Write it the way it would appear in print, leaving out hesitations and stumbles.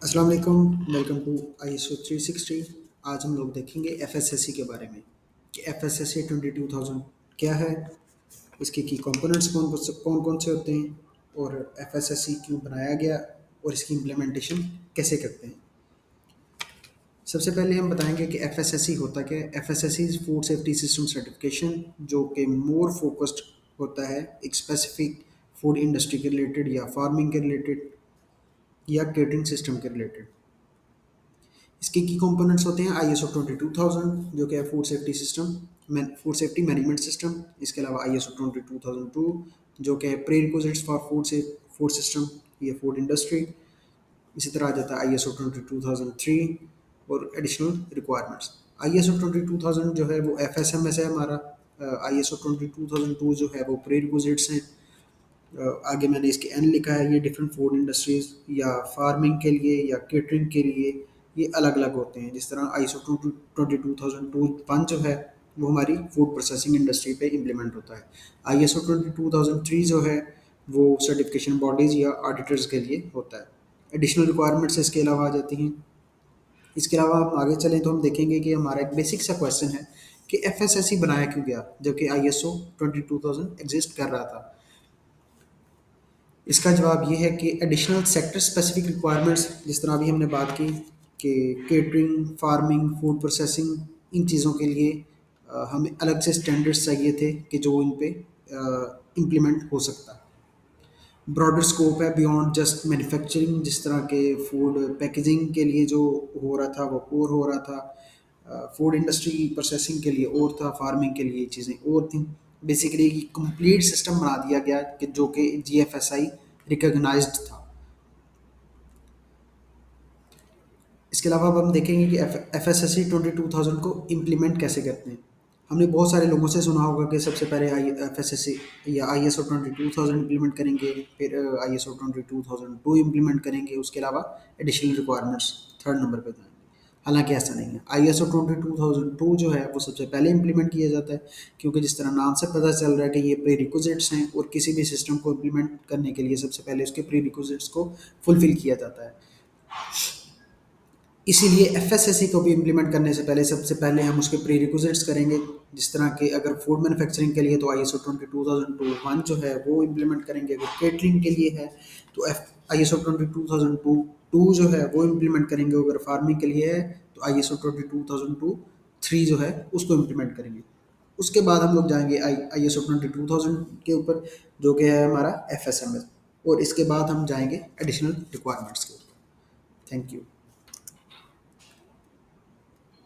अस्सलाम वालेकुम। Welcome to ISO 360। आज हम लोग देखेंगे FSSC के बारे में कि FSSC 22000 क्या है, इसके की कंपोनेंट्स कौन कौन से होते हैं और FSSC क्यों बनाया गया और इसकी इम्प्लीमेंटेशन कैसे करते हैं। सबसे पहले हम बताएंगे कि FSSC होता क्या है। FSSC is food safety system certification, जो कि मोर फोकस्ड होता है एक स्पेसिफिक फूड इंडस्ट्री के रिलेटेड या फार्मिंग के रिलेटेड या केटरिंग सिस्टम के रिलेटेड। इसके की कंपोनेंट्स होते हैं ISO 22000, जो कि है food safety system, food safety management system. इसके अलावा ISO 22002, जो कि है pre requisites for food system, ये फूड इंडस्ट्री। इसी तरह आ जाता है ISO 22003 और एडिशनल रिक्वायरमेंट्स। ISO 22000 जो है वो FSMS है हमारा। ISO 22002 जो है वो प्री रिक्विजिट्स हैं। आगे मैंने इसके एन लिखा है, ये डिफरेंट फूड इंडस्ट्रीज या फार्मिंग के लिए या केटरिंग के लिए ये अलग अलग होते हैं। जिस तरह ISO 22001 जो है वो हमारी फूड प्रोसेसिंग इंडस्ट्री पे इम्प्लीमेंट होता है। ISO 22003 जो है वो सर्टिफिकेशन बॉडीज़ या ऑडिटर्स के लिए होता है। एडिशनल रिक्वायरमेंट्स इसके अलावा आ जाती हैं। इसके अलावा हम आगे चलें तो हम देखेंगे कि हमारा एक बेसिक सा क्वेश्चन है कि FSSC बनाया क्यों गया जबकि ISO 22000 एग्जिस्ट कर रहा था। इसका जवाब ये है कि एडिशनल सेक्टर स्पेसिफिक रिक्वायरमेंट्स, जिस तरह अभी हमने बात की कि केटरिंग, फार्मिंग, फूड प्रोसेसिंग, इन चीज़ों के लिए हमें अलग से स्टैंडर्ड्स चाहिए थे कि जो इन पे इम्प्लीमेंट हो सकता है। ब्रॉडर स्कोप है बियॉन्ड जस्ट मैन्युफैक्चरिंग, जिस तरह के फूड पैकेजिंग के लिए जो हो रहा था वो और हो रहा था, फूड इंडस्ट्री प्रोसेसिंग के लिए और था, फार्मिंग के लिए चीज़ें और थी। बेसिकली कंप्लीट सिस्टम बना दिया गया कि जो कि GFSI रिकॉग्नाइज्ड था। इसके अलावा अब हम देखेंगे कि FSSC 22000 को इम्प्लीमेंट कैसे करते हैं। हमने बहुत सारे लोगों से सुना होगा कि सबसे पहले FSSC या ISO 22000 इम्प्लीमेंट करेंगे, फिर ISO 22002 इम्प्लीमेंट करेंगे, उसके अलावा एडिशनल रिक्वायरमेंट्स थर्ड नंबर पे जाएंगे। हालांकि ऐसा नहीं है। ISO 22002 जो है वो सबसे पहले इम्प्लीमेंट किया जाता है, क्योंकि जिस तरह नाम से पता चल रहा है कि ये प्री रिक्विजिट्स हैं और किसी भी सिस्टम को इम्प्लीमेंट करने के लिए सबसे पहले उसके प्री रिक्विजिट्स को फुलफिल किया जाता है। इसीलिए FSSC को भी इम्प्लीमेंट करने से पहले सबसे पहले हम उसके प्री रिक्विजिट्स करेंगे। जिस तरह के अगर फूड मैन्युफैक्चरिंग के लिए तो ISO 22001 जो है वो इम्प्लीमेंट करेंगे। अगर केटरिंग के लिए है तो ISO 22002 जो है वो इम्प्लीमेंट करेंगे। अगर फार्मिंग के लिए है तो ISO 22003 जो है उसको इम्प्लीमेंट करेंगे। उसके बाद हम लोग जाएंगे ISO 22000 के ऊपर, जो कि है हमारा FSMS, और इसके बाद हम जाएंगे एडिशनल रिक्वायरमेंट्स के ऊपर। Thank you.